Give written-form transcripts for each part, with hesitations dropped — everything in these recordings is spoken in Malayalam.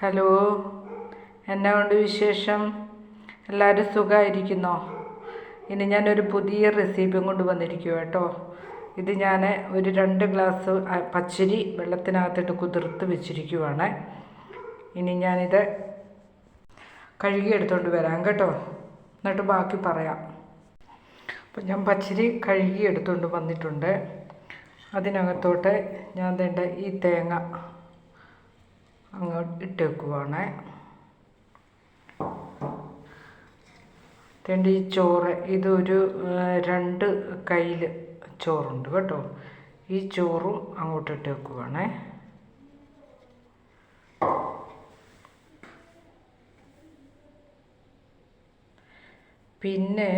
ഹലോ, എന്നാ ഉണ്ട് വിശേഷം? എല്ലാവരും സുഖമായിരിക്കുന്നോ? ഇനി ഞാനൊരു പുതിയ റെസിപ്പിയും കൊണ്ട് വന്നിരിക്കുക കേട്ടോ. ഇത് ഞാൻ ഒരു 2 ഗ്ലാസ് പച്ചരി വെള്ളത്തിനകത്തിട്ട് കുതിർത്ത് വെച്ചിരിക്കുവാണ്. ഇനി ഞാനിത് കഴുകിയെടുത്തോണ്ട് വരാം കേട്ടോ, എന്നിട്ട് ബാക്കി പറയാം. അപ്പം ഞാൻ പച്ചരി കഴുകി എടുത്തുകൊണ്ട് വന്നിട്ടുണ്ട്. അതിനകത്തോട്ട് ഞാൻ വേണ്ട ഈ തേങ്ങ അങ്ങോട്ട് ഇട്ട് വെക്കുവാണ്. ഈ ചോറ് ഇതൊരു 2 കയ്യിൽ ചോറുണ്ട് കേട്ടോ. ഈ ചോറും അങ്ങോട്ട് ഇട്ട് വെക്കുവാണ്. പിന്നെ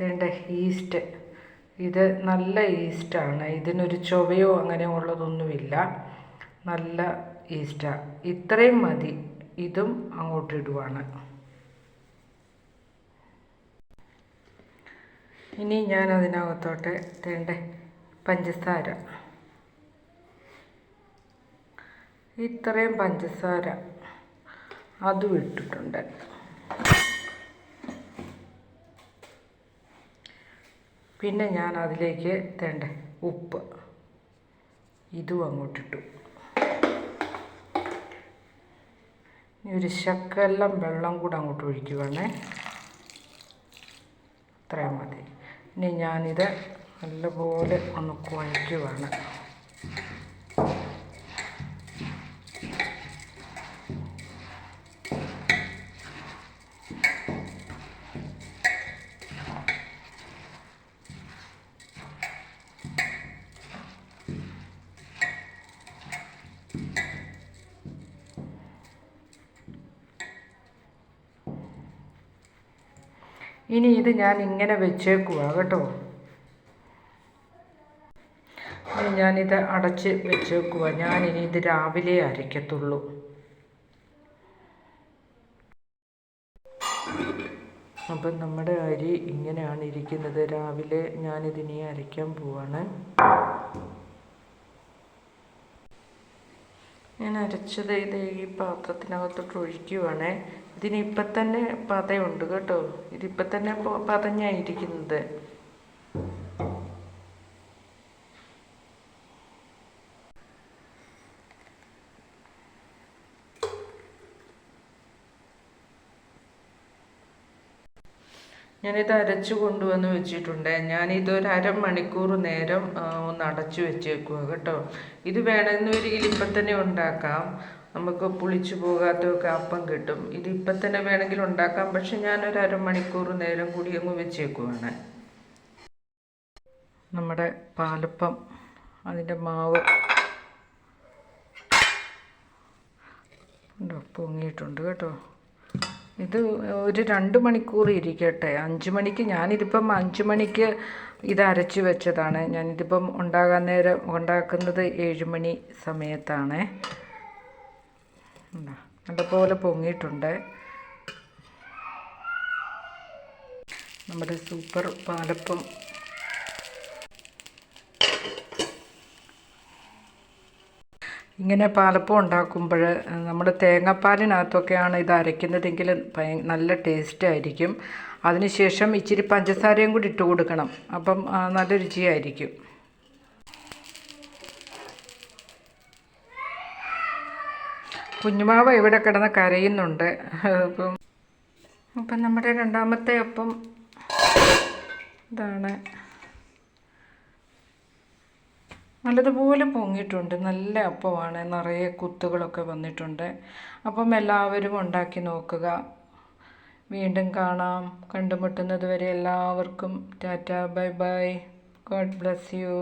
വേണ്ട ഈസ്റ്റ്, ഇത് നല്ല ഈസ്റ്റാണ്. ഇതിനൊരു ചൊവയോ അങ്ങനെ ഉള്ളതൊന്നുമില്ല, നല്ല ഈസ്റ്റാണ്. ഇത്രയും മതി. ഇതും അങ്ങോട്ട് ഇടുവാണ്. ഇനി ഞാൻ അതിനകത്തോട്ട് വേണ്ട പഞ്ചസാര, ഇത്രയും പഞ്ചസാര അതും ഇട്ടിട്ടുണ്ട്. പിന്നെ ഞാൻ അതിലേക്ക് വേണ്ട ഉപ്പ് ഇതും അങ്ങോട്ടിട്ടു. ഇനി ഒരു ശകലം വെള്ളം കൂടെ അങ്ങോട്ട് ഒഴിക്കുവാണേ. ഇത്രയും മതി. ഇനി ഞാനിത് നല്ലപോലെ ഒന്ന് കുഴയ്ക്കുവാണ്. ഇനി ഇത് ഞാൻ ഇങ്ങനെ വെച്ചേക്കുക കേട്ടോ. ഇനി ഞാനിത് അടച്ച് വെച്ചേക്കുക. ഞാനിനി ഇത് രാവിലെ അരയ്ക്കത്തുള്ളൂ. അപ്പം നമ്മുടെ അരി ഇങ്ങനെയാണ് ഇരിക്കുന്നത്. രാവിലെ ഞാനിതിനി അരയ്ക്കാൻ പോവാണ്. ഞാൻ അരച്ചത് ഇത് ഈ പാത്രത്തിനകത്തോട്ട് ഒഴിക്കുവാണേ. ഇതിനിപ്പം തന്നെ പതയുണ്ട് കേട്ടോ. ഇതിപ്പം തന്നെ പതഞ്ഞായിരിക്കുന്നത്. ഞാനിത് അരച്ചു കൊണ്ടുവന്ന് വെച്ചിട്ടുണ്ട്. ഞാനിതൊരു അരമണിക്കൂർ നേരം ഒന്ന് അടച്ചു വെച്ചേക്കുക കേട്ടോ. ഇത് വേണമെന്നുവരികിൽ ഇപ്പം തന്നെ ഉണ്ടാക്കാം. നമുക്ക് പുളിച്ചു പോകാത്തൊക്കെ അപ്പം കിട്ടും. ഇതിപ്പം തന്നെ വേണമെങ്കിൽ ഉണ്ടാക്കാം. പക്ഷെ ഞാനൊരു അരമണിക്കൂർ നേരം കൂടി അങ്ങ് വെച്ചേക്കുവാണ്. നമ്മുടെ പാലപ്പം, അതിൻ്റെ മാവ് പൊങ്ങിയിട്ടുണ്ട് കേട്ടോ. ഇത് ഒരു 2 മണിക്കൂർ ഇരിക്കട്ടെ. 5 മണിക്ക് ഞാനിതിപ്പം 5 മണിക്ക് ഇത് അരച്ച് വെച്ചതാണ്. ഞാനിതിപ്പം ഉണ്ടാക്കുന്നത് 7 മണി സമയത്താണ്. നല്ലപോലെ പൊങ്ങിയിട്ടുണ്ട്. നമ്മുടെ സൂപ്പർ പാലപ്പം. ഇങ്ങനെ പാലപ്പം ഉണ്ടാക്കുമ്പോൾ നമ്മൾ തേങ്ങാപ്പാലിനകത്തൊക്കെയാണ് ഇത് അരയ്ക്കുന്നതെങ്കിൽ നല്ല ടേസ്റ്റ് ആയിരിക്കും. അതിനുശേഷം ഇച്ചിരി പഞ്ചസാരയും കൂടി ഇട്ട് കൊടുക്കണം. അപ്പം നല്ല രുചിയായിരിക്കും. കുഞ്ഞുമാവ ഇവിടെ കിടന്ന് കരയുന്നുണ്ട്. അപ്പം നമ്മുടെ രണ്ടാമത്തെ അപ്പം ഇതാണ്. നല്ലതുപോലെ പൊങ്ങിയിട്ടുണ്ട്. നല്ല അപ്പമാണ്. നിറയെ കുത്തുകളൊക്കെ വന്നിട്ടുണ്ട്. അപ്പം എല്ലാവരും ഉണ്ടാക്കി നോക്കുക. വീണ്ടും കാണാം. കണ്ടുമുട്ടുന്നത് വരെ എല്ലാവർക്കും Tata, bye bye. God bless you.